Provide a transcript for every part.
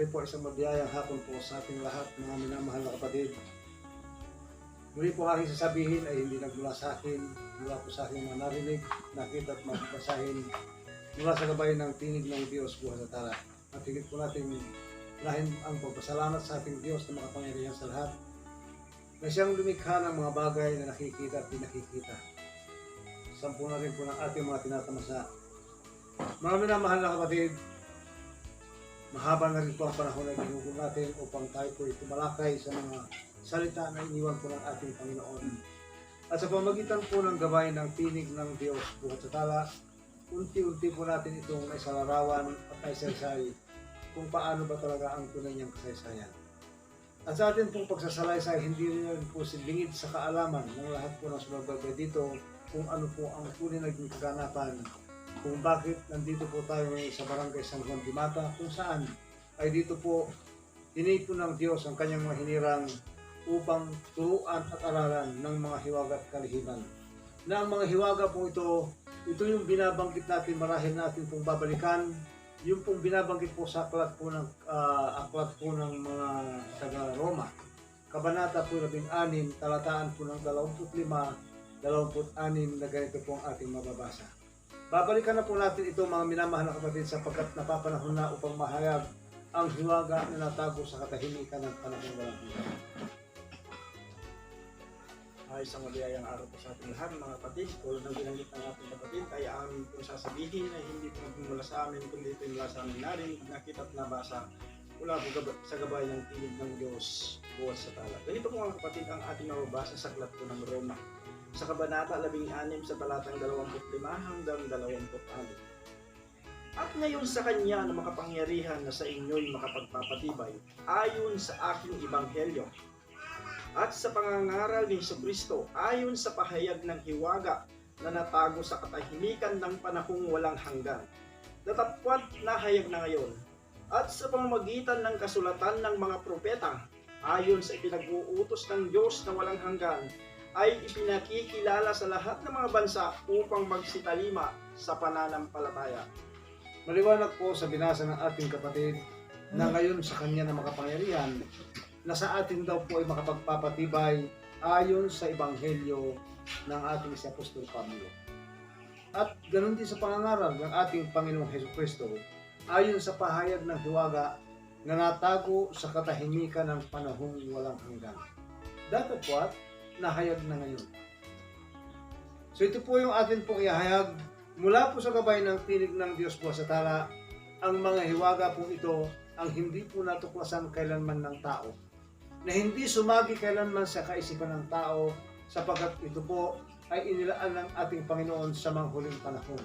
Muli po isang mabiyayang hapon po sa ating lahat, mga minamahal na kapatid. Muli po aking sasabihin ay hindi nagmula sa akin, mula po sa aking mga narinig, nakita at mabasahin mula sa gabay ng tinig ng Diyos buhay sa tala. At higit po natin lahin ang pagpasalamat sa ating Diyos na makapangyarihan sa lahat, na siyang lumikha ng mga bagay na nakikita at di nakikita. Sampu na rin po ng ating mga tinatamasa. Mga minamahal na kapatid, mahaba na rin po ang panahon na ginugol natin upang tayo po tumalakay sa mga salita na iniwan po ng ating Panginoon. At sa pamagitan po ng gabay ng tinig ng Diyos buhat sa tala, unti-unti po natin itong naisalarawan at naisaysay kung paano ba talaga ang tunay niyang kasaysayan. At sa atin pong pagsasalaysay, hindi rin po silingid sa kaalaman ng lahat po ng sumagbabay dito kung ano po ang tunay na naging kaganapan, kung bakit nandito po tayo ngayon sa Barangay San Juan de Mata, kung saan ay dito po hinipon ng Diyos ang kanyang mga hinirang upang turuan at aralan ng mga hiwaga at kalihiman. Na ang mga hiwaga po ito yung binabanggit natin, marahil natin pong babalikan, yung pong binabanggit po sa aklat po ng mga taga Roma. Kabanata po 16, talataan po ng 25, 26 na ganito po ang ating mababasa. Babalikan na po natin ito mga minamahal na kapatid sapagkat napapanahon na upang mahayag ang hiwaga na natago sa katahimikan ng panahon walang hanggan. Ay, isang mabiyayang araw po sa ating lahat mga kapatid. Tulad ng binanggit ng ating kapatid, ay amin po sasabihin ay hindi po mula sa amin, kundi ito mula sa amin narinig, nakita at nabasa mula po sa gabay ng tinig ng Diyos buhat sa tala. Ganito po mga kapatid ang ating mababasa sa aklat po ng Roma. Sa kabanata 16 sa talatang 25 hanggang 26. At ngayon sa Kanya na makapangyarihan na sa inyo'y makapagpapatibay ayon sa aking ebanghelyo at sa pangangaral ni Jesucristo ayon sa pahayag ng hiwaga na natago sa katahimikan ng panahong walang hanggan, datapwat na hayag na ngayon, at sa pamamagitan ng kasulatan ng mga propeta ayon sa ipinag-uutos ng Diyos na walang hanggan ay ipinakikilala sa lahat ng mga bansa upang magsitalima sa pananampalataya. Maliwanag po sa binasa ng ating kapatid na ngayon sa Kanya na makapangyarihan na sa atin daw po ay makapagpapatibay ayon sa ebanghelyo ng ating si Apostol Pablo. At ganoon din sa pangangaral ng ating Panginoong Jesucristo ayon sa pahayag ng hiwaga na natago sa katahimikan ng panahong walang hanggan. Datapwat nahayag na ngayon. So ito po yung atin pong ihahayag mula po sa gabay ng tinig ng Diyos buhat sa tala. Ang mga hiwaga po ito ang hindi po natuklasan kailanman ng tao, na hindi sumagi kailanman sa kaisipan ng tao, sapagkat ito po ay inilaan ng ating Panginoon sa mga huling panahon.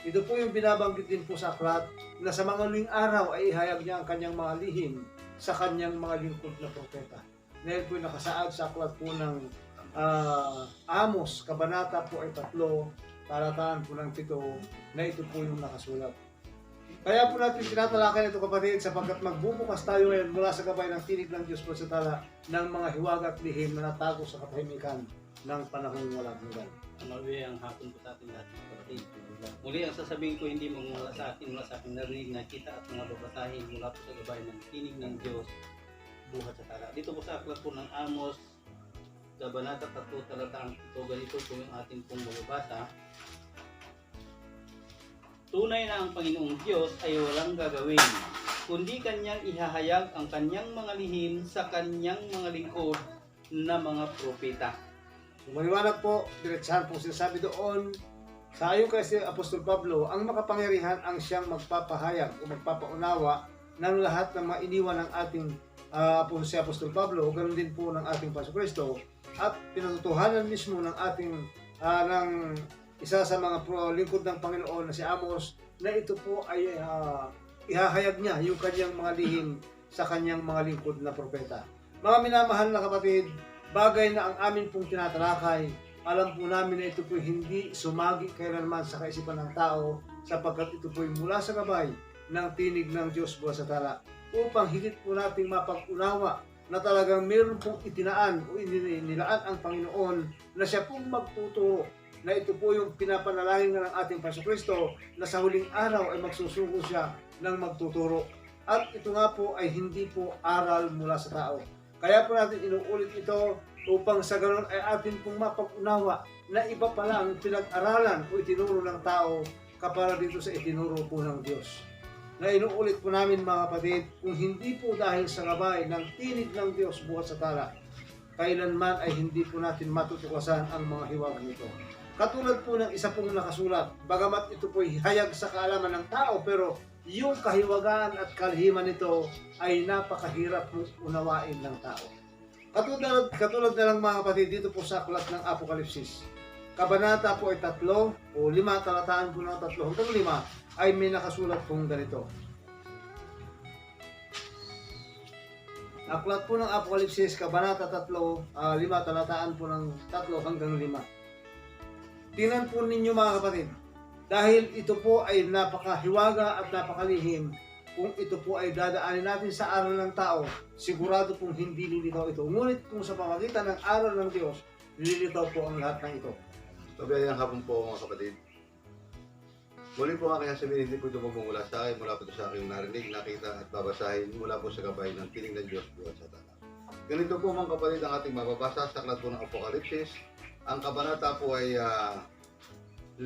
Ito po yung binabanggit din po sa aklat na sa mga huling araw ay ihayag niya ang kanyang mga lihim sa kanyang mga lingkod na propeta. Dahil po nakasaad sa aklat po ng Amos, kabanata po ay 3, talataan po ng 7, na ito po yung nakasulat. Kaya po natin tinatalakay ito kapatid sapagkat magbubukas tayo ngayon mula sa gabay ng tinig ng Diyos po sa tala ng mga hiwaga at lihim na natago sa katahimikan ng panahong walang hanggan. Mabiyayang hapon po sa ating lahat mga kapatid. Muli ang sasabihin ko hindi mula sa akin narinig, nakita at mga babasahin mula po sa gabay ng tinig ng Diyos buhat sa tala. Dito po sa aklat po ng Amos, kabanata 3, talataan 7, ganito po yung ating pong mababasa. Tunay na ang Panginoong Diyos ay walang gagawin, kundi Kanyang ihahayag ang Kanyang mga lihim sa Kanyang mga lingkod na mga propeta. Maliwanag po, diretsahan po sinasabi doon, sa ayon kay si Apostol Pablo, ang makapangyarihan ang siyang magpapahayag o magpapaunawa ng lahat ng mainiwan ng ating si Apostol Pablo, ganoon din po ng ating Jesucristo, at pinatutuhanan mismo ng ating ng isa sa mga lingkod ng Panginoon na si Amos, na ito po ay ihahayag niya yung kanyang mga lihim sa kanyang mga lingkod na propeta. Mga minamahal na kapatid, bagay na ang amin pong tinatalakay, alam po namin na ito po hindi sumagi kailanman sa kaisipan ng tao, sapagkat ito po mula sa gabay ng tinig ng Diyos buhat sa tala, upang higit po nating mapag-unawa na talagang meron pong itinaan o inilaan ang Panginoon na siya pong magtuturo, na ito po yung pinapanalangin ng ating Jesucristo na sa huling araw ay magsusugo siya ng magtuturo. At ito nga po ay hindi po aral mula sa tao. Kaya po natin inuulit ito upang sa ganun ay atin pong mapag-unawa na iba pala ang pinag-aralan o itinuro ng tao kapara dito sa itinuro po ng Diyos. Na inuulit po namin mga kapatid, kung hindi po dahil sa gabay ng tinig ng Diyos buhat sa tala, kailanman ay hindi po natin matutuklasan ang mga hiwaga nito. Katulad po ng isa pong nakasulat, bagamat ito po ay hayag sa kaalaman ng tao, pero yung kahiwagaan at kalhiman nito ay napakahirap unawain ng tao. Katulad na lang mga kapatid dito po sa aklat ng Apokalipsis. Kabanata po ay 3 o 5, talataan po ng 3 hanggang 5 ay may nakasulat pong ganito. Aklat po ng Apokalipsis, Kabanata 3, 5, talataan po ng 3 hanggang 5. Tingnan po ninyo mga kapatid, dahil ito po ay napakahiwaga at napakalihim, kung ito po ay dadaanin natin sa aral ng tao, sigurado pong hindi lilitaw ito. Ngunit kung sa pamagitan ng aral ng Diyos, lilitaw po ang lahat ng ito. Mabayang hapon po mga kapatid. Muli po ang aking sabihin, hindi po ito magmumula sa akin, mula po ito sa aking narinig, nakita at babasahin mula po sa gabay ng piling ng Diyos buhat sa tala. Ganito po mga kapatid ang ating mababasa sa aklat po ng Apokalipsis. Ang kabanata po ay 5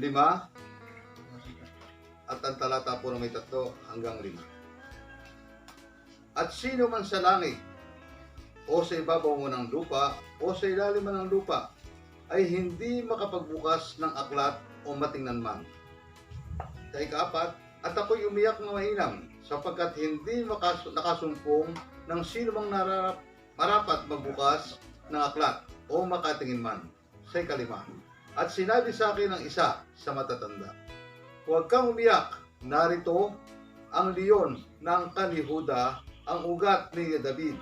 at ang talata po na may 3 hanggang 5. At sino man sa langit o sa ibabaw mo ng lupa o sa ilalim ng lupa ay hindi makapagbukas ng aklat o matingnan man. Sa ika-4, at ako'y umiyak na mainam sapagkat hindi nakasumpong ng sino mang marapat magbukas ng aklat o makatingin man. Sa ika-5, at sinabi sa akin ng isa sa matatanda, huwag kang umiyak, narito ang leon ng Kanihuda, ang ugat ni David,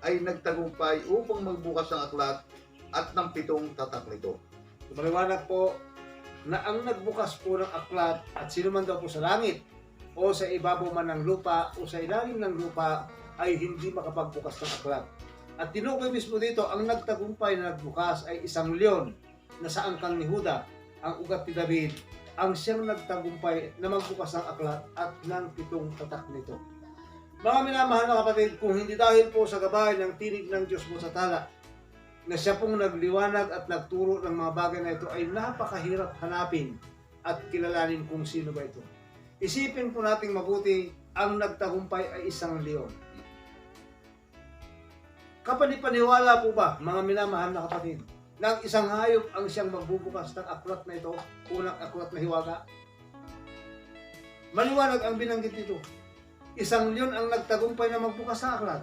ay nagtagumpay upang magbukas ng aklat at ng 7 tatak nito. Maliwanag po na ang nagbukas po ng aklat at sino man daw po sa langit o sa ibabaw man ng lupa o sa ilalim ng lupa ay hindi makapagbukas ng aklat. At tinukoy mismo dito, ang nagtagumpay na nagbukas ay isang leon na sa angkang ni Huda, ang ugat ni David, ang siyang nagtagumpay na magbukas ng aklat at ng 7 tatak nito. Mga minamahal na kapatid, kung hindi dahil po sa gabay ng tinig ng Diyos mo sa tala, na siya pong nagliwanag at nagturo ng mga bagay na ito, ay napakahirap hanapin at kilalanin kung sino ba ito. Isipin po nating mabuti, ang nagtagumpay ay isang leon. Kapanipaniwala po ba, mga minamahal na kapatid, na ang isang hayop ang siyang magbubukas ng aklat na ito, unang aklat na hiwaga? Maliwanag ang binanggit dito. Isang leon ang nagtagumpay na magbukas ng aklat,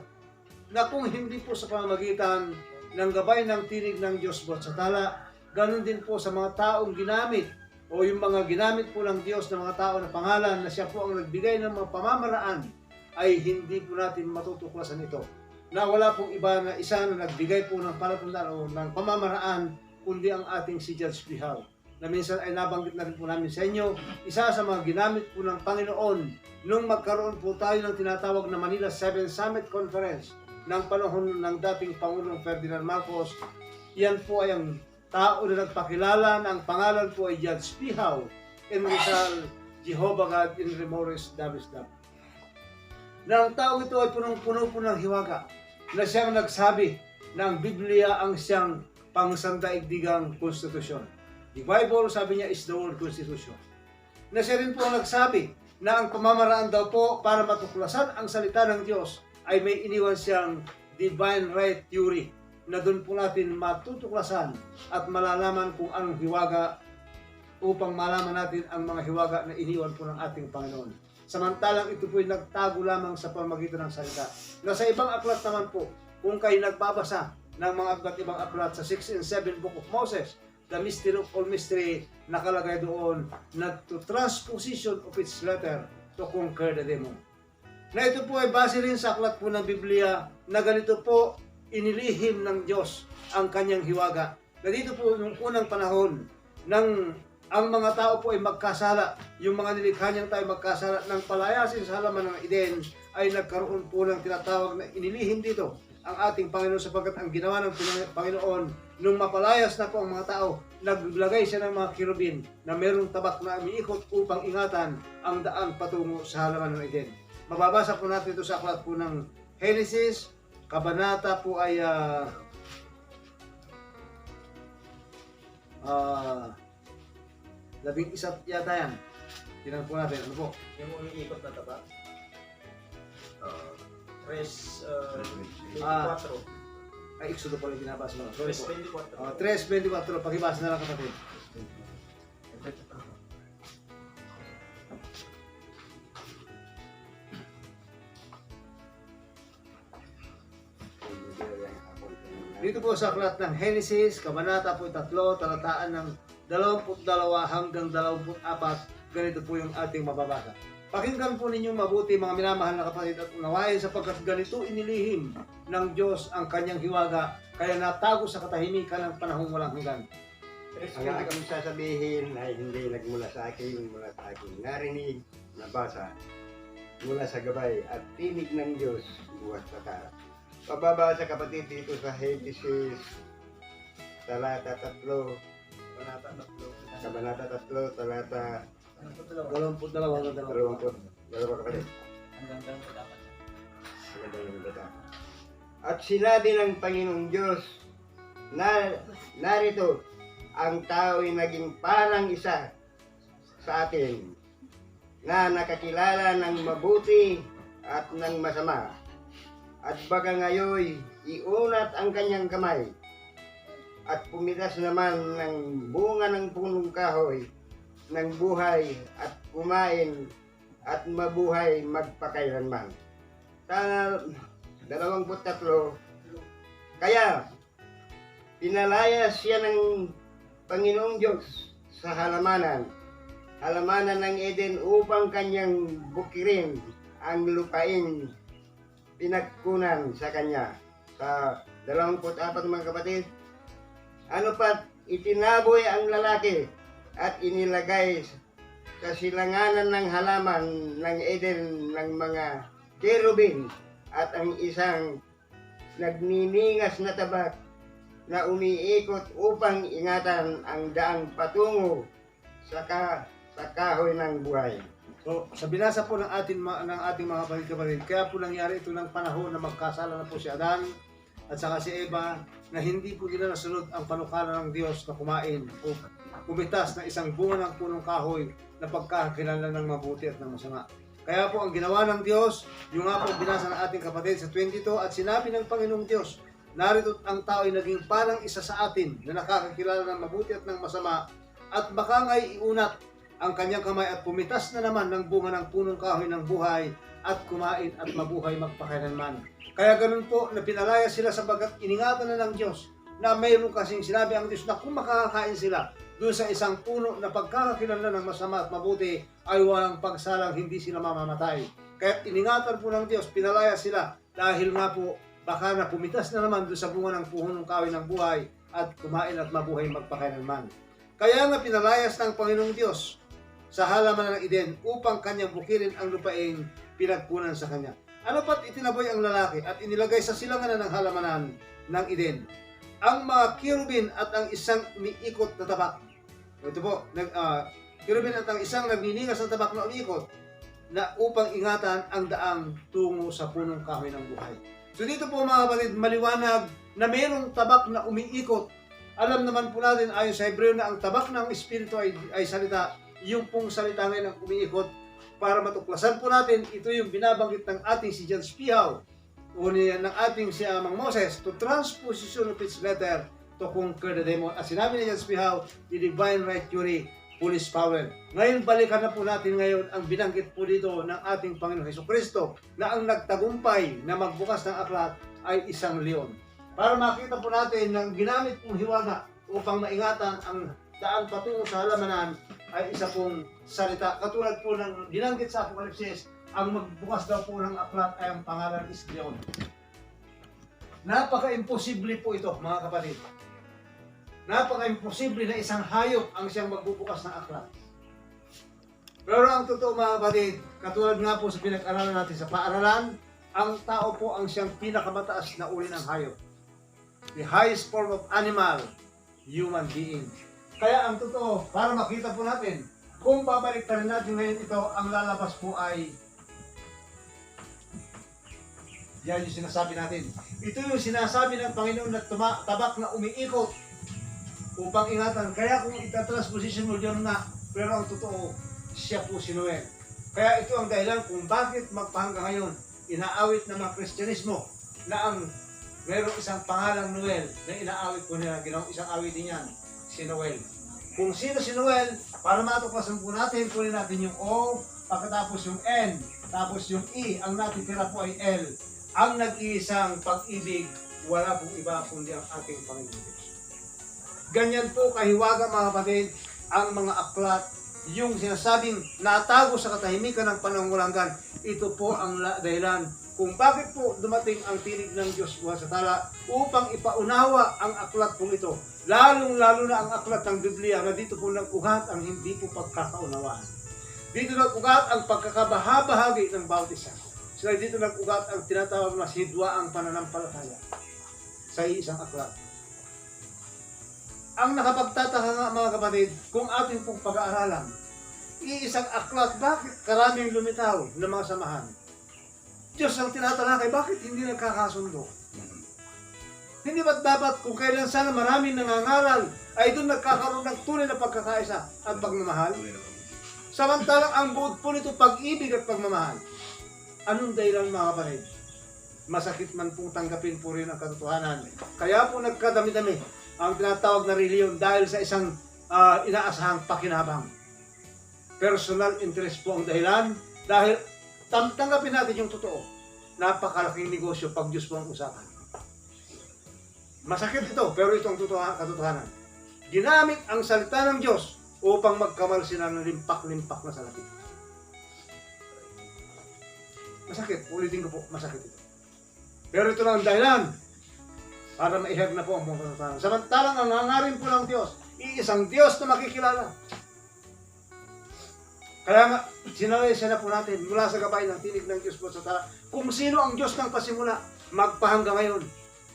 na kung hindi po sa pamamagitan ng gabay ng tinig ng Diyos buhat sa tala, ganun din po sa mga taong ginamit o yung mga ginamit po ng Diyos ng mga tao na pangalan na siya po ang nagbigay ng mga pamamaraan, ay hindi po natin matutuklasan ito. Na wala pong iba na isa na nagbigay po ng palatandaan o ng pamamaraan, kundi ang ating si Judge Bihal. Na minsan ay nabanggit na rin po namin sa inyo, isa sa mga ginamit po ng Panginoon nung magkaroon po tayo ng tinatawag na Manila 7 Summit Conference ng panahon ng dating Pangulong Ferdinand Marcos. Yan po ay ang tao na nagpakilala na ang pangalan po ay Judge Pihaw in Rizal, Jehovah God in Remores, Davisdam. Na ang tao ito ay punong-puno po ng hiwaga, na siyang nagsabi na ang Biblia ang siyang pangsandaigdigang konstitusyon. The Bible, sabi niya, is the word constitution. Na siya rin po ang nagsabi na ang pamamaraan daw po para matuklasan ang salita ng Diyos ay may iniwan siyang divine right theory, na doon po natin matutuklasan at malalaman kung anong hiwaga upang malaman natin ang mga hiwaga na iniwan po ng ating Panginoon. Samantalang ito po ay nagtago lamang sa pamamagitan ng salita. Na sa ibang aklat naman po, kung kayo nagbabasa ng mga ibang aklat sa 6 and 7 Book of Moses, the mystery of all mystery, nakalagay doon na to transposition of its letter to conquer the demon. Na ito po ay base rin sa aklat po ng Biblia na ganito po inilihim ng Diyos ang kanyang hiwaga. Na dito po yung unang panahon ng ang mga tao po ay magkasala, yung mga nilikha niyang tayo magkasala ng palayasin sa halaman ng Eden, ay nagkaroon po ng tinatawag na inilihim dito ang ating Panginoon, sapagkat ang ginawa ng Panginoon nung mapalayas na po ang mga tao, naglagay siya ng mga kirubin na mayroong tabak na umiikot upang ingatan ang daan patungo sa halaman ng Eden. Mababasa po natin ito sa aklat po ng Genesis, kabanata po ay 11 yata yan. Tingnan po natin, ano po? Yung umiikot na taba. 3:24. Ay, Exodo po yung binabasa mo. Sorry po. 3:24. 3:24, pakibasa na lang kapatid. Dito po sa aklat ng Genesis, kabanata po 3, talataan ng 22 hanggang 24, ganito po yung ating mababasa. Pakinggan po ninyong mabuti mga minamahal na kapatid at unawain sapagkat ganito inilihim ng Diyos ang kanyang hiwaga, kaya natago sa katahimikan ng panahong walang hanggan. Ang aking sasabihin ay hindi nagmula sa akin, mula sa aking narinig, nabasa, mula sa gabay at tinig ng Diyos, buwas sa pababasa kapatid dito sa Genesis, talata 3, kabanata 3, talata 22 hanggang 24. 22 kapatid. Hanggang doon po dapat. At sinabi ng Panginoong Diyos, narito, ang tao ay naging parang isa sa atin, na nakakilala ng mabuti at ng masama. At baka ngayon iunat ang kanyang kamay at pumitas naman ng bunga ng punong kahoy ng buhay at kumain at mabuhay magpakailanman. Sa 23, kaya pinalayas siya ng Panginoong Diyos sa halamanan ng Eden upang kanyang bukirin ang lupain pinagkunan sa kanya. Sa 24 mga kapatid, ano pat itinaboy ang lalaki at inilagay sa silanganan ng halaman ng Eden ng mga cherubim at ang isang nagniningas na tabak na umiikot upang ingatan ang daang patungo sa kahoy ng buhay. So, sa binasa po ng ating mga kapatid, kaya po nangyari ito ng panahon na magkasala na po si Adan at saka si Eva, na hindi po nila nasunod ang panukala ng Diyos na kumain o kumitas na isang bunga ng punong kahoy na pagkakilala ng mabuti at ng masama. Kaya po ang ginawa ng Diyos, yung nga po binasa ng ating kapatid sa 22, at sinabi ng Panginoong Diyos, narito ang tao ay naging parang isa sa atin na nakakakilala ng mabuti at ng masama, at baka nga'y iunat ang kanyang kamay at pumitas na naman ng bunga ng punong kahoy ng buhay at kumain at mabuhay magpakailanman. Kaya ganun po na pinalaya sila sabagat iningatan na ng Diyos na mayroon kasing sinabi ang Diyos na kung makakakain sila doon sa isang puno na pagkakakilala ng masama at mabuti ay walang pagsalang, hindi sila mamamatay. Kaya iningatan po ng Diyos, pinalaya sila dahil nga po baka na pumitas na naman doon sa bunga ng punong kahoy ng buhay at kumain at mabuhay magpakailanman. Kaya nga pinalayas ng Panginoong Diyos sa halaman ng Eden upang kanyang bukirin ang lupain pinagkunan sa kanya. Ano pat itinaboy ang lalaki at inilagay sa silanganan ng halamanan ng Eden ang mga kirubin at ang isang umiikot na tabak. Ito po, kirubin at ang isang nagniningas na tabak na umiikot na upang ingatan ang daang tungo sa punong kahoy ng buhay. So dito po mga kapatid, maliwanag na mayroong tabak na umiikot. Alam naman po natin ayon sa Hebreo na ang tabak ng Espiritu ay salita, yung pong salita ngayon ang umiikot. Para matuklasan po natin, ito yung binabanggit ng ating si John Spihaw o ng ating si Amang Moses to transposition of its letter to conquer the demon. At sinabi ni John Spihaw, the divine right theory, police power. Ngayon, balikan na po natin ngayon ang binanggit po dito ng ating Panginoon Jesucristo na ang nagtagumpay na magbukas ng aklat ay isang leon. Para makita po natin na ginamit pong hiwaga upang maingatan ang daan patungo sa halamanan ay isa pong salita. Katulad po ng binanggit sa Apokalipsis, ang magbukas daw po ng aklat ay ang pangalan is leon. Napaka-imposible po ito mga kapatid. Napaka-imposible na isang hayop ang siyang magbubukas ng aklat. Pero ang totoo mga kapatid, katulad nga po sa pinag-aralan natin sa paaralan, ang tao po ang siyang pinakamataas na uri ng hayop. The highest form of animal, human being. Kaya ang totoo, para makita po natin, kung babalik natin ngayon ito, ang lalabas po ay Yan yung sinasabi natin. Ito yung sinasabi ng Panginoon na tabak na umiikot upang ingatan. Kaya kung itatransposition mo yun na, pero ang totoo, siya po si Noel. Kaya ito ang dahilan kung bakit magpahanggang ngayon, inaawit ng mga Kristyanismo na ang mayroong isang pangalang Noel na inaawit po nila, ginawang isang awitin yan, si Noel. Kung sino si Noel, para matuklasan po natin, kunin natin yung O, pagkatapos yung N, tapos yung E, ang natitira po ay L. Ang nag-iisang pag-ibig, wala pong iba kundi ang ating Panginoon Diyos. Ganyan po kahiwaga mga kapatid, ang mga aklat, yung sinasabing natago sa katahimikan ng panangulanggan, ito po ang dahilan kung bakit po dumating ang tinig ng Diyos buhat sa tala upang ipaunawa ang aklat pong ito. Lalong-lalo na ang aklat ng Biblia na dito po nag-ugat ang hindi po pagkakaunawaan. Dito nag-ugat ang pagkakabahabahagi ng bawat isa. So dito nag-ugat ang tinatawag na hidwaang pananampalataya sa isang aklat. Ang nakapagtataka nga mga kapatid, kung ating pong pag-aaralan, iisang aklat, bakit karaming lumitaw na mga samahan? Diyos ang tinatalakay, bakit hindi nagkakasundo? Hindi ba't dapat kung kailan sana maraming nangangaral, ay doon nagkakaroon ng tunay na pagkakaisa at pagmamahal? Samantalang ang buod po nito pag-ibig at pagmamahal. Anong dahilan mga kapatid? Masakit man pong tanggapin po rin ang katotohanan. Kaya po nagkadami-dami ang tinatawag na reliyon dahil sa isang inaasahang pakinabang. Personal interest po ang dahilan dahil tanggapin natin yung totoo. Napakalaking negosyo pag Diyos po ang usapan. Masakit ito, pero ito ang katotohanan. Ginamit ang salita ng Diyos upang magkamal sila ng limpak-limpak na salapi. Masakit, ulitin ko po, masakit ito. Pero ito lang ang dahilan para maihag na po ang mga katotohanan. Samantalang ang hangarin po ng Diyos, iisang Diyos na makikilala. Kaya nga, sinawesya na po natin mula sa gabay ng tinig ng Diyos po sa tala. Kung sino ang Diyos ng pasimula, magpahanggang ngayon,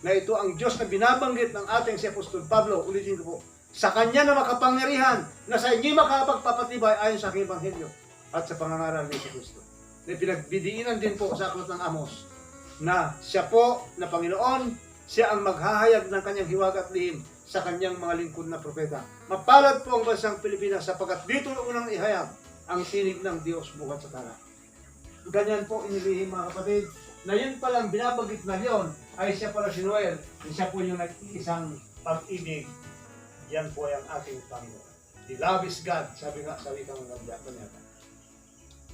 na ito ang Diyos na binabanggit ng ating si Apostol Pablo, ulitin ko po, sa Kanya na makapangyarihan, na sa inyo makapagpapatibay ayon sa aking Ebanghelyo at sa pangangaral ni Kristo. Na pinagbidiinan din po sa aklat ng Amos, na siya po na Panginoon, siya ang maghahayag ng kanyang hiwaga at lihim sa kanyang mga lingkod na propeta. Mapalad po ang bansang Pilipinas sapagkat dito unang ihayag ang tinig ng Diyos buhat sa tala. Ganyan po inilihim mga kapatid, na yun palang binabanggit na yun ay siya pala si Noel, siya po yung nag-iisang pag-ibig. Yan po ay ang ating Panginoon. The love is God, sabi nga sa wikang Banyata.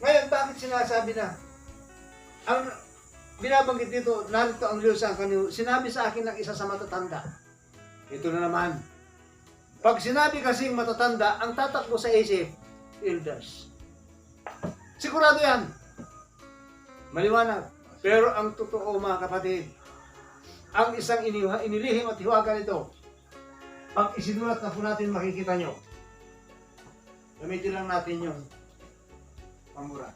Ngayon, bakit sinasabi na? Ang binabanggit dito, narito ang Diyos ang kanyo, sinabi sa akin ng isa sa matatanda. Ito na naman. Pag sinabi kasing matatanda, ang tatakbo sa isip, elders. Sigurado yan. Maliwanag. Pero ang totoo mga kapatid, ang isang inilihim at hiwaga nito, pag isinulat na po natin, makikita nyo. Gamitin lang natin yung pamura.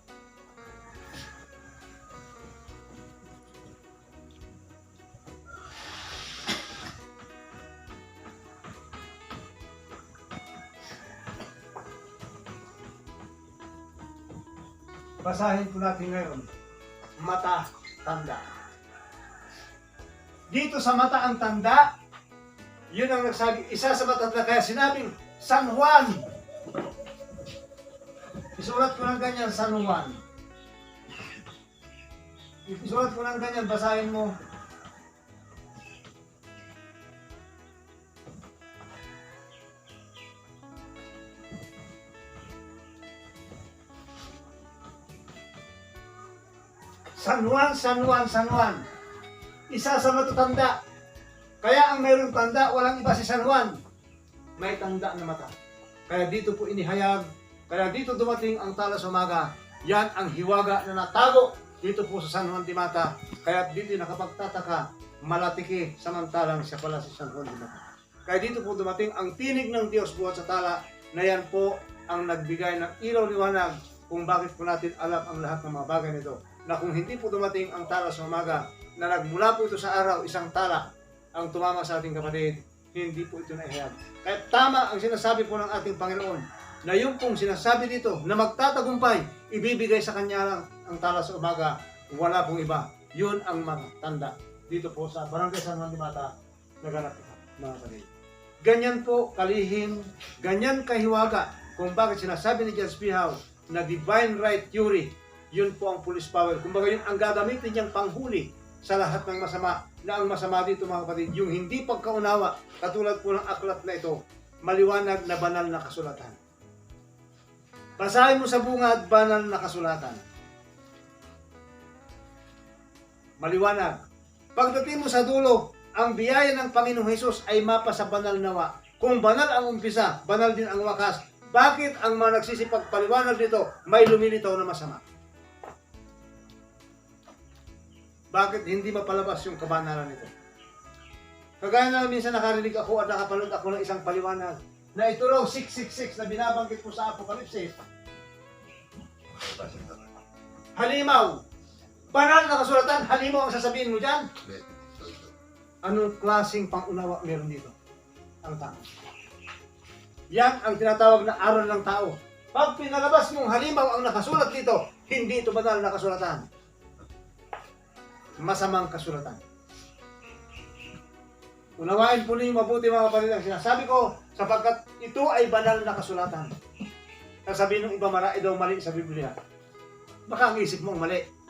Basahin po natin ngayon. Mata, tanda. Dito sa mata ang tanda, yun ang nagsabi, isa sa matanda, kaya sinabing San Juan. Isulat ko ng ganyan, San Juan. Isulat ko ng ganyan, basahin mo. San Juan, San Juan, San Juan. Isa sa matatanda. Kaya ang mayroong tanda, walang iba si San Juan. May tanda na mata. Kaya dito po inihayag, kaya dito dumating ang tala sa umaga. Yan ang hiwaga na natago dito po sa San Juan de Mata. Kaya dito nakapagtataka, malatiki, samantalang siya pala si San Juan de Mata. Kaya dito po dumating ang tinig ng Diyos buhat sa tala, na yan po ang nagbigay ng ilaw liwanag kung bakit po natin alam ang lahat ng mga bagay nito. Na kung hindi po dumating ang tala sa umaga, na nagmula po ito sa araw, isang tala ang tumama sa ating kapatid, hindi po ito naihayag. Kaya tama ang sinasabi po ng ating Panginoon, na yung pong sinasabi dito, na magtatagumpay, ibibigay sa Kanya lang ang tala sa umaga, wala pong iba. Yun ang mga tanda dito po sa Barangay San Juan de Mata, naganap ito, mga kapatid. Ganyan po kalihim, ganyan kahiwaga kung bakit sinasabi ni Judge Pihaw na divine right theory, yun po ang police power. Kumbaga yun ang gagamitin niyang panghuli sa lahat ng masama. Na ang masama dito mga kapatid, yung hindi pagkaunawa, katulad po ng aklat na ito, maliwanag na banal na kasulatan. Basahin mo sa bungad, banal na kasulatan. Maliwanag. Pagdating mo sa dulo, ang biyaya ng Panginoong Hesus ay mapa sa banal nawa. Kung banal ang umpisa, banal din ang wakas. Bakit ang mga nagsisipagpaliwanag dito may lumilitaw na masama? Bakit hindi mapalabas yung kabanalan nito? Kagaya na minsan nakarinig ako at nakapanood ako ng isang paliwanag na ito raw 666 na binabanggit po sa Apokalipsis. Halimaw. Banal na kasulatan, halimaw ang sasabihin mo dyan. Anong klaseng pangunawa meron dito? Ang tao. Yan ang tinatawag na aral ng tao. Pag pinalabas mong halimaw ang nakasulat dito, hindi ito banal na kasulatan. Masamang kasulatan. Unawain po ninyo mabuti mga kapatid ang sinasabi ko sapagkat ito ay banal na kasulatan. Sasabihin ng iba marami daw mali sa Biblia. Baka ang isip mong mali.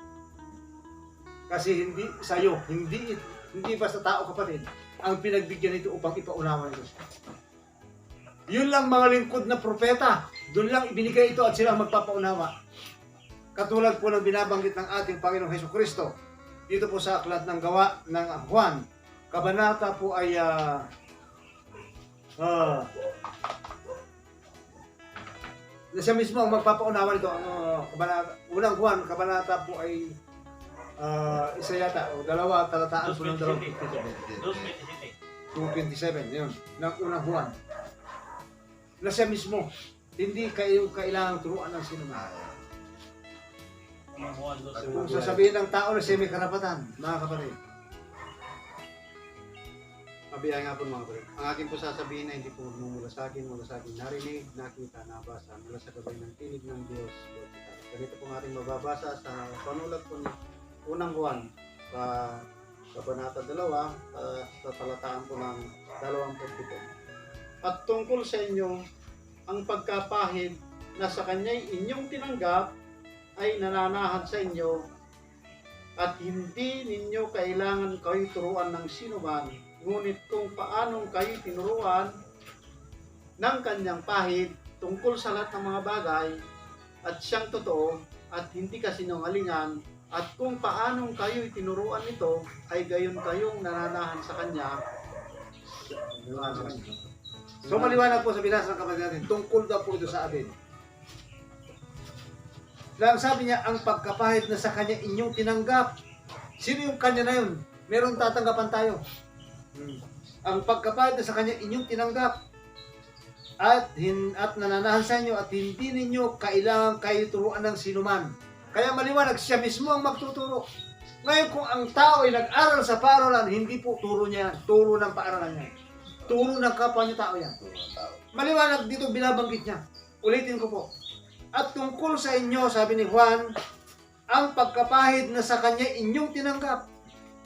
Kasi hindi sa'yo, hindi basta tao kapatid ang pinagbigyan nito upang ipaunawa nito. Yun lang mga lingkod na propeta. Doon lang ibinigay ito at sila magpapaunawa. Katulad po ng binabanggit ng ating Panginoong Hesukristo. Dito po sa aklat ng gawa ng Juan, kabanata po ay siya mismo ang magpapaunawa nito. Unang Juan, kabanata po ay isa yata, o dalawa, talataan po ng 2:27, yun, ng unang Juan. Na siya mismo, hindi kayo kailangang turuan ng sinuma. Kung sasabihin ng tao na siya may karapatan, mga kapatid. Mabiyay nga po mga kapatid. Ang aking po sasabihin ay hindi po mula sa akin narinig, nakita, nabasa, mula sa gabay ng tinig ng Diyos. Ganito po ating mababasa sa panulat po ni Unang Juan, sa Kabanata 2, sa talataan po ng 27. At tungkol sa inyo, ang pagkapahid na sa kanya'y inyong tinanggap ay nananahan sa inyo at hindi ninyo kailangan kayo turuan ng sinuman, ngunit kung paanong kayo tinuruan ng kanyang pahid tungkol sa lahat ng mga bagay at siyang totoo at hindi kasinungalingan, at kung paanong kayo tinuruan nito ay gayon kayong nananahan sa kanya. So maliwanag po sa binasa ng kapatid natin, tungkol daw po ito sa atin. Lang sabi niya, ang pagkapahid na sa kanya inyong tinanggap. Sino yung kanya na yun? Meron tatanggapan tayo. Ang pagkapahid na sa kanya inyong tinanggap at nananahan sa inyo at hindi ninyo kailangan kayo turuan ng sinuman. Kaya maliwanag, siya mismo ang magtuturo. Ngayon kung ang tao ay nag-aral sa paaralan, hindi po turo niya yan. Turo ng paaralan niya. Turo ng kapwa niya tao yan. Maliwanag dito binabanggit niya. Ulitin ko po. At tungkol sa inyo, sabi ni Juan, ang pagkapahid na sa kanya inyong tinanggap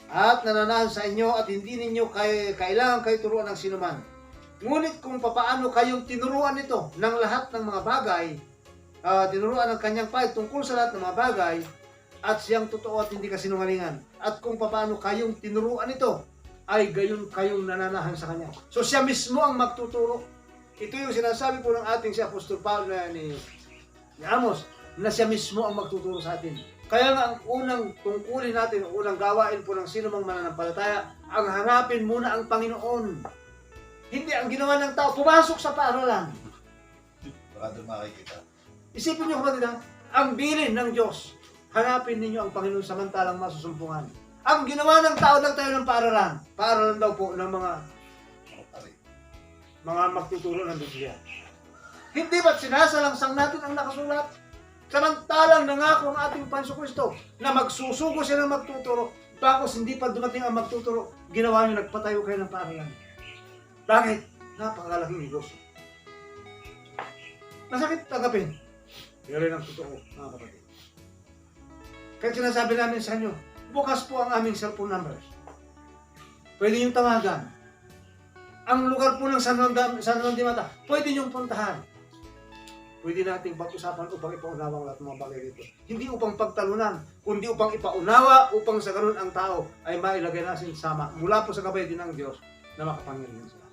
at nananahan sa inyo at hindi ninyo kailangan kayo turuan ng sinuman. Ngunit kung papaano kayong tinuruan ito ng lahat ng mga bagay, tinuruan ng kanyang pahid tungkol sa lahat ng mga bagay at siyang totoo at hindi kasinungalingan. At kung papaano kayong tinuruan ito, ay gayon kayong nananahan sa kanya. So siya mismo ang magtuturo. Ito yung sinasabi po ng ating si Apostol Paulo ni Amos, na siya mismo ang magtuturo sa atin. Kaya nga ang unang tungkulin natin, ang unang gawain po ng sino mang mananampalataya, ang hanapin muna ang Panginoon. Hindi ang ginawa ng tao, pumasok sa paaralan. Baka doon makikita. Isipin niyo kapatid, ang bilin ng Diyos, hanapin ninyo ang Panginoon samantalang masusumpungan. Ang ginawa ng tao lang tayo ng paaralan. Paaralan daw po ng mga magtuturo ng Biblia. Hindi ba't sinasalangsang natin ang nakasulat? Samantalang nangako ang ating Panginoon na magsusugo siya ng magtuturo. Bakos hindi pa dumating ang magtuturo, ginawa niyo, nagpatayo kayo ng paaralan. Bakit? Napakalaking negosyo. Masakit tanggapin. Pero rin ang totoo, mga kapatid. Kaya sinasabi namin sa inyo, bukas po ang aming cellphone numbers. Pwede niyong tawagan. Ang lugar po ng San Juan de Mata, pwede niyong puntahan. Pwede nating pag-usapan upang ipaunawa ang lahat ng mga bagay dito. Hindi upang pagtalunan, kundi upang ipaunawa, upang sa ganun ang tao ay mailagay natin sama mula po sa gabay din ng Diyos na makapangyarihan sila.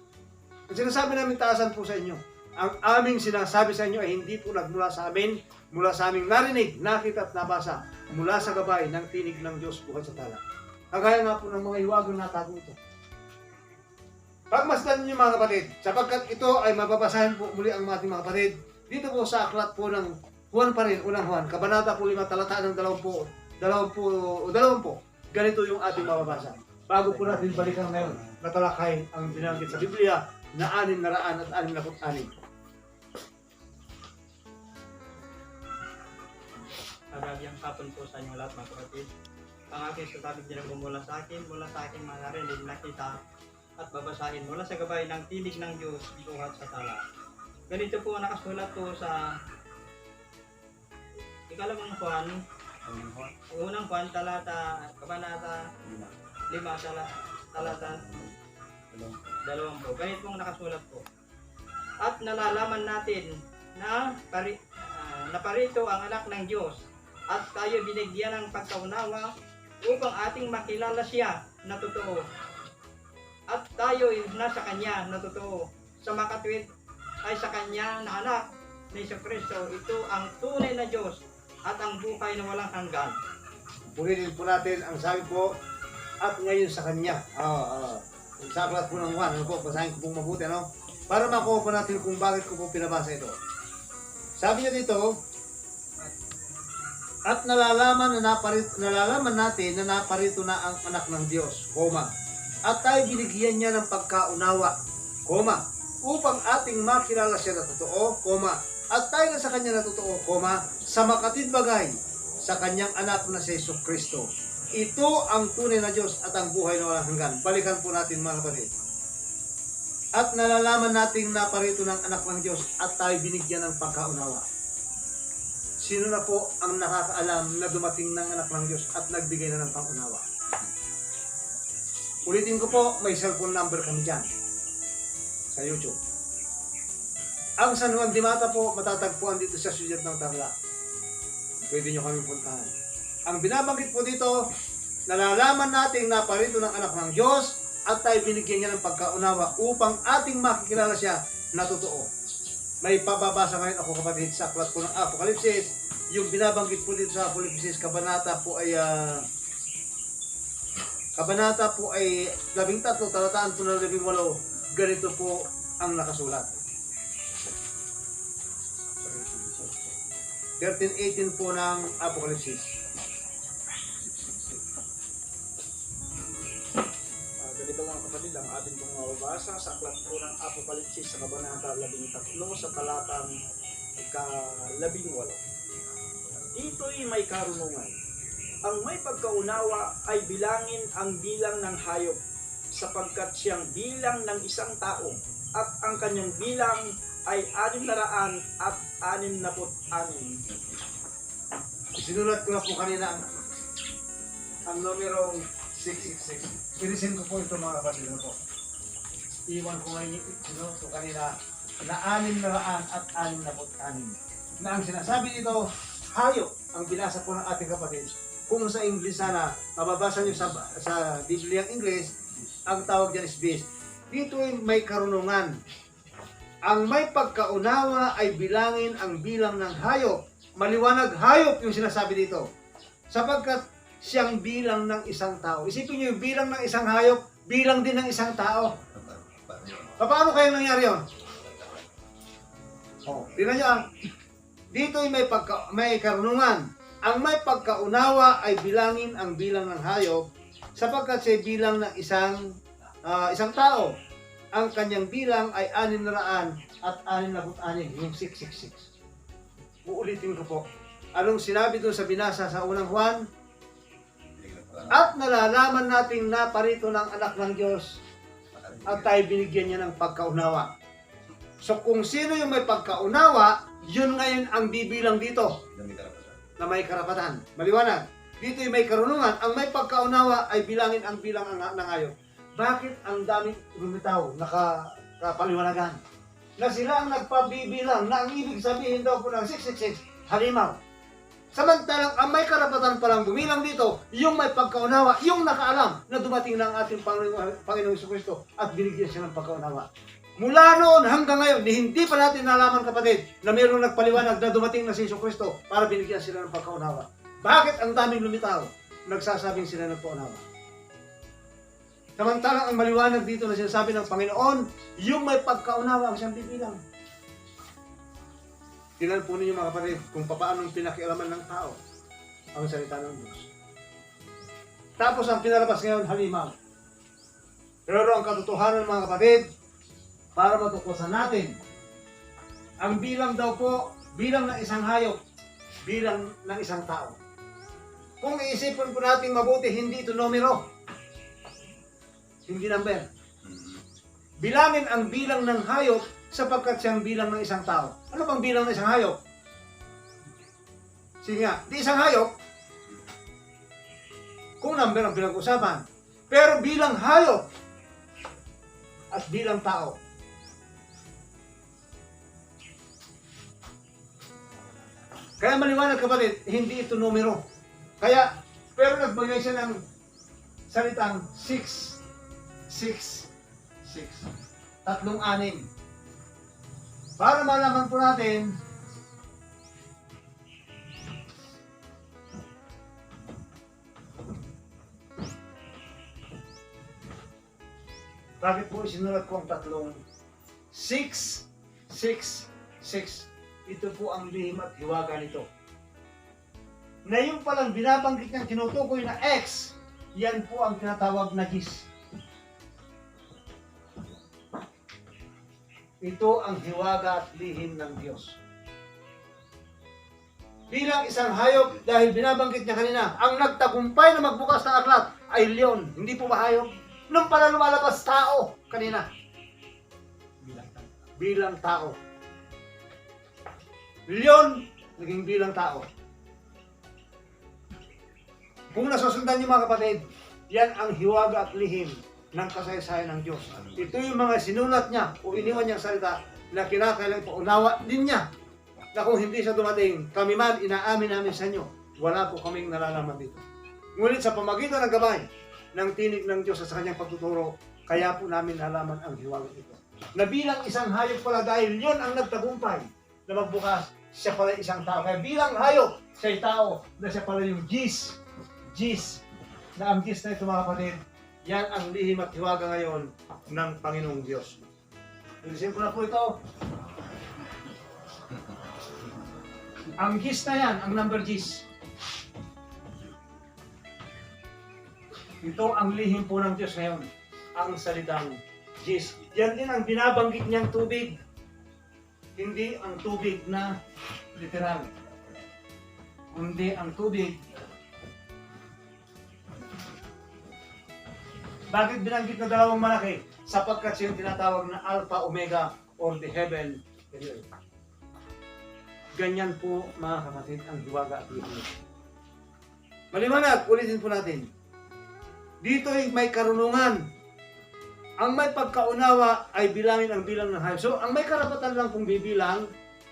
Ang sinasabi namin taasan po sa inyo, ang aming sinasabi sa inyo ay hindi po nagmula sa amin, mula sa aming narinig, nakita at nabasa, mula sa gabay ng tinig ng Diyos buhat sa tala. Kagaya nga po ng mga hiwagang natago ito. Pagmasdan niyo mga kapatid, sapagkat ito ay mababasahin po muli ang ating mga kapatid, dito po sa aklat po ng Juan pa rin, unang Juan, kabanata po 5, talata ng 20. Ganito yung ating mababasa. Bago po natin balikan ngayon, natalakay ang binanggit sa Biblia na 666. Magagyang hapon po sa inyo lahat mga kapatid. Ang aking sasabi din mula sa akin mga narinig, nakita at babasahin mula sa gabay ng tinig ng Diyos buhat sa tala. Ganito po nakasulat po sa ikalawang Juan, unang Juan, kabanata 5, talata 20. Ganito pong nakasulat po. At nalalaman natin na parito ang anak ng Diyos at tayo binigyan ng pagkaunawa upang ating makilala siya na totoo. At tayo nasa Kanya na totoo. Sa makatwid ay sa Kanya na anak ni Jesucristo. Ito ang tunay na Diyos at ang buhay na walang hanggan. Purihin po natin ang sabi po, at ngayon sa Kanya. Sa aklat po ng Juan, basahin ko pong mabuti, para makuha po natin kung bakit ko po pinabasa ito. Sabi niya dito, at nalalaman natin na naparito na ang anak ng Diyos, at tayo binigyan niya ng pagkaunawa, upang ating makilala siya na totoo, at tayo na sa Kanya na totoo, sa makatid bagay sa Kanyang anak na si Jesucristo. Ito ang tunay na Diyos at ang buhay na walang hanggan. Balikan po natin mga kapatid. At nalalaman natin na parito ng anak ng Diyos at tayo binigyan ng pagkaunawa. Sino na po ang nakakaalam na dumating ng anak ng Diyos at nagbigay na ng pangunawa? Ulitin ko po, may cellphone number kami dyan sa YouTube. Ang San Juan de Mata po, matatagpuan dito sa siyudad ng Tarlac. Pwede nyo kami puntahan. Ang binabanggit po dito, nalalaman natin na parito ng anak ng Diyos at tayo binigyan niya ng pagkaunawa upang ating makikilala siya na totoo. May pababasa ngayon ako kapatid sa aklat po ng Apokalipsis. Yung binabanggit po dito sa Apokalipsis, kabanata po ay 13, talataan po ng 18, ganito po ang nakasulat. 13:18 po ng Apokalipsis. Ganito mga kapatid, ang ating pong mababasa sa aklat po ng Apokalipsis sa kabanata 13 sa talatang 18. Dito'y may karunungan. Ang may pagkaunawa ay bilangin ang bilang ng hayop, sapagkat siyang bilang ng isang tao, at ang kanyang bilang ay 666. Sinulat ko na po kanina ang numerong 666. Pilisin ko po ito mga kapatid na po. Iwan ko ngayon ito kanina na 666. Na ang sinasabi dito, hayop ang binasa po ng ating kapatid. Kung sa English sana, mababasa nyo sa Biblia English, ang tawag dyan is beast. Dito ay may karunungan. Ang may pagkaunawa ay bilangin ang bilang ng hayop. Maliwanag hayop yung sinasabi dito. Sapagkat siyang bilang ng isang tao. Isipin nyo yung bilang ng isang hayop, bilang din ng isang tao. Paano kayang nangyari yun? Tingnan nyo dito ay may karunungan. Ang may pagkaunawa ay bilangin ang bilang ng hayop sapagkat siya bilang ng isang tao. Ang kanyang bilang ay 666, yung 666. Uulitin ko po. Anong sinabi doon sa binasa sa unang Juan? At nalalaman natin na parito ng anak ng Diyos at tayo binigyan niya ng pagkaunawa. So kung sino yung may pagkaunawa, yun ngayon ang bibilang dito na may karapatan. Maliwanag. Dito'y may karunungan. Ang may pagkaunawa ay bilangin ang bilang ng hayop. Bakit ang daming lumitaw, nakapaliwanagan? Na sila ang nagpabibilang, na ang ibig sabihin daw po ng 666, halimaw. Samantalang ang may karapatan palang bumilang dito, yung may pagkaunawa, yung nakaalam na dumating na ang ating Panginoong Jesucristo at binigyan siya ng pagkaunawa. Mula noon hanggang ngayon, hindi pa natin nalaman, kapatid, na mayroong nagpaliwanag na dumating na si Jesucristo para binigyan sila ng pagkaunawa. Bakit ang daming lumitaw? Nagsasabing sila ng paunawa. Samantalang ang maliwanag dito na sinasabi ng Panginoon, yung may pagkaunawa ang siyang bibilang. Tingnan po ninyo mga kapatid kung paano pinakialaman ng tao ang salita ng Diyos. Tapos ang pinalabas ngayon, halimaw. Pero ang katotohanan mga kapatid, para matuklasan natin, ang bilang daw po, bilang ng isang hayop, bilang ng isang tao. Kung iisipin po natin mabuti, hindi ito numero. Hindi number. Bilangin ang bilang ng hayop sapagkat siyang bilang ng isang tao. Ano bang bilang ng isang hayop? Sige nga, di isang hayop. Kung number ang pinag-usapan. Pero bilang hayop at bilang tao. Kaya maliwanag kapatid, hindi ito numero. Kaya, pero nagbagay siya ng salitang 6, 6, 6. 3, 6. Para malaman po natin, bakit po isinulat ko ang 3, 6, 6, 6. Ito po ang lihim at hiwaga nito. Na yung palang binabanggit niyang tinutukoy na X, yan po ang tinatawag na Gis. Ito ang hiwaga at lihim ng Diyos. Bilang isang hayop, dahil binabanggit niya kanina, ang nagtagumpay na magbukas ng aklat ay leon. Hindi po ba hayop? Nung pala lumalabas tao kanina. Bilang tao. Leon, naging bilang tao. Kung nasusundan niyo mga kapatid, yan ang hiwaga at lihim ng kasaysayan ng Diyos. Ito yung mga sinulat niya o iniwan niyang salita na kinakailangan paunawa din niya na kung hindi siya dumating, kami man inaamin namin sa inyo, wala po kaming nalalaman dito. Ngunit sa pamagitan ng gabay ng tinig ng Diyos at sa kanyang pagtuturo, kaya po namin nalaman ang hiwaga ito. Na bilang isang hayop pala dahil yon ang nagtagumpay na magbukas, siya pala isang tao. Kaya bilang hayop, siya'y tao na siya pala yung Gis. Gis. Na ang Gis na ito mga kapatid, yan ang lihim at hiwaga ngayon ng Panginoong Diyos. Ilisin ko na po ito. Ang Gis na yan, ang number Gis. Ito ang lihim po ng Diyos ngayon. Ang salitang Gis. Yan din ang binabanggit niyang tubig. Hindi ang tubig na literal. Kundi ang tubig. Bakit binanggit na dalawang malaki? Sapagkat siya yung tinatawag na Alpha, Omega, or the heaven. Ganyan po mga kapatid ang hiwaga at lihim. Maliwanag, ulitin po natin. Dito ay may karunungan. Ang may pagkaunawa ay bilangin ang bilang ng hayop. So, ang may karapatan lang kung bibilang,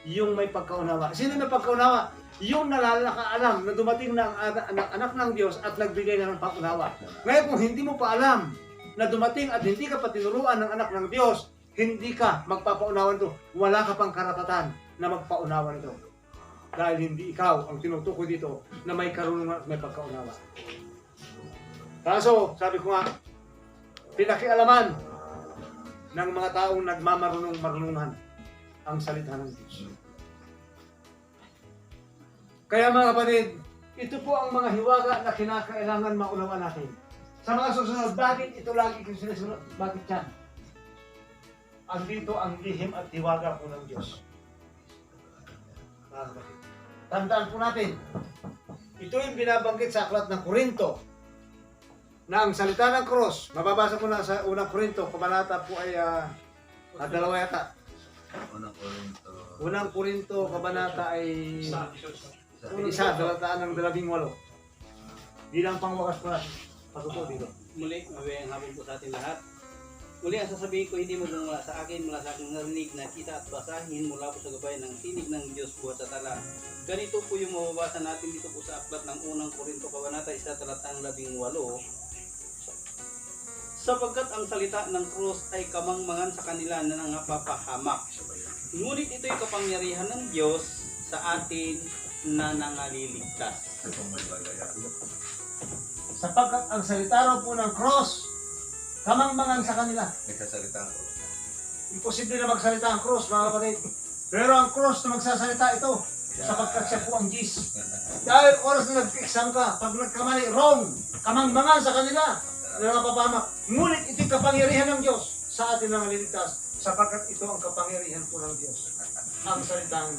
yung may pagkaunawa. Sino may pagkaunawa? Yung nalalakaalam na dumating na ang anak ng Diyos at nagbigay na ng pag-unawa. Ngayon kung hindi mo pa alam na dumating at hindi ka pa tinuruan ng anak ng Diyos, hindi ka magpapaunawan ito. Wala ka pang karapatan na magpaunawan ito. Dahil hindi ikaw ang tinutukoy dito na may karunungan at may pagkaunawa. Kaso, sabi ko nga, pinakialaman ng mga taong nagmamarunong-marunungan ang salita ng Diyos. Kaya mga kapatid, ito po ang mga hiwaga na kinakailangan maunawa natin. Sa mga susunod, bakit ito lagi kong sinusunod? Bakit yan? Andito ang lihim at hiwaga po ng Diyos. Mga kapatid, tandaan po natin, ito yung binabanggit sa aklat ng Korinto, na ang salita ng cross, mababasa ko na sa unang Korinto, kabanata po ay 2 yata. Unang Korinto, kabanata ay 1, 2:18. Bilang pangwakas po natin. Patuto dito. Muli, mabayang hapon po sa ating lahat. Muli ang sasabihin ko, hindi mula sa akin narinig, nakita at basahin mula po sa gabay ng tinig ng Diyos buhat sa tala. Ganito po yung mababasa natin dito po sa aklat ng unang Korinto Kabanata 1 talatang 18. Sapagkat ang salita ng krus ay kamangmangan sa kanila na nangapapahamak. Ngunit ito'y kapangyarihan ng Diyos sa atin na nangaliligtas. Sapagkat ang salita raw po ng cross, kamangmangan sa kanila. Nagsasalita ko. Imposible na magsalita ang cross, mga kapatid. Pero ang cross na magsasalita ito, sapagkat siya po ang Diyos. Dahil oras na nag-exam ka, pag nagkamali, wrong, kamangmangan sa kanila, na napapahamak. Ngunit ito'y kapangyarihan ng Diyos sa atin na naliligtas, sapagkat ito ang kapangyarihan po ng Diyos. Ang salitang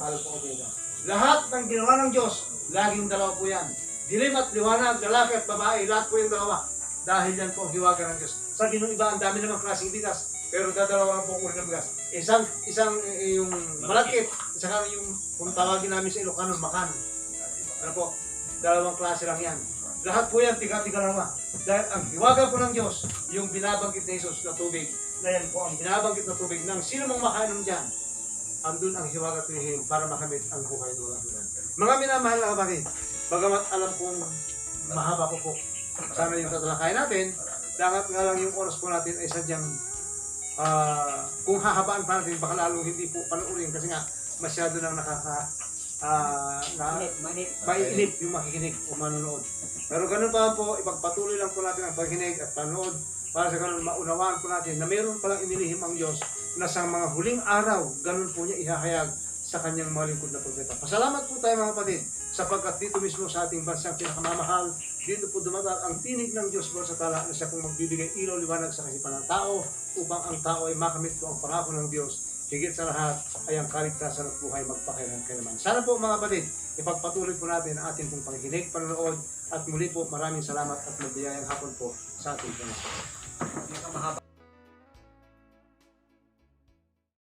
Alpha Omega. Lahat ng ginawa ng Diyos, laging dalawa po yan. Dilim at liwanag, lalaki at babae, lahat po yung dalawa. Dahil yan po ang hiwaga ng Diyos. Sa ginong iba, ang dami namang klaseng bigas, pero dadalawa po ang uri ng bigas. Isang yung malagkit, saka yung kung tawagin namin sa Ilocano, makan. Ano po? Dalawang klase lang yan. Lahat po yan, tiga-tiga lang. Dahil ang hiwaga po ng Diyos, yung binabanggit ni Jesus na tubig, na yan po ang binabanggit na tubig ng sino mong makainom dyan, andun ang hiwaga tuwihim para makamit ang buhay na walang hanggan. Mga minamahal na kapatid, bagamat alam kong mahaba ko po, sana yung tatalakay natin, dapat nga lang yung oras po natin ay sadyang kung hahabaan pa natin, baka lalong hindi po panoorin kasi nga masyado nang maiinip yung makikinig o manonood. Pero ganun pa po, ipagpatuloy lang po natin ang pagkinig at panood para sa ganun maunawaan po natin na meron palang inilihim ang Diyos na sa mga huling araw, ganun po niya ihahayag sa kanyang mga lingkod na propeta. Pasalamat po tayo mga kapatid sapagkat dito mismo sa ating bansang pinakamamahal, dito po dumatal ang tinig ng Diyos po sa tala na siya pong magbibigay ilaw liwanag sa kasipan ng tao upang ang tao ay makamit po ang pangako ng Diyos. Higit sa lahat ay ang kaligtasan at buhay magpakailan-kailanman. Sana po mga kapatid, ipagpatuloy po natin ang ating pong pakikinig, panonood at muli po maraming salamat at magbiyayang hapon po sa ating Panginoon.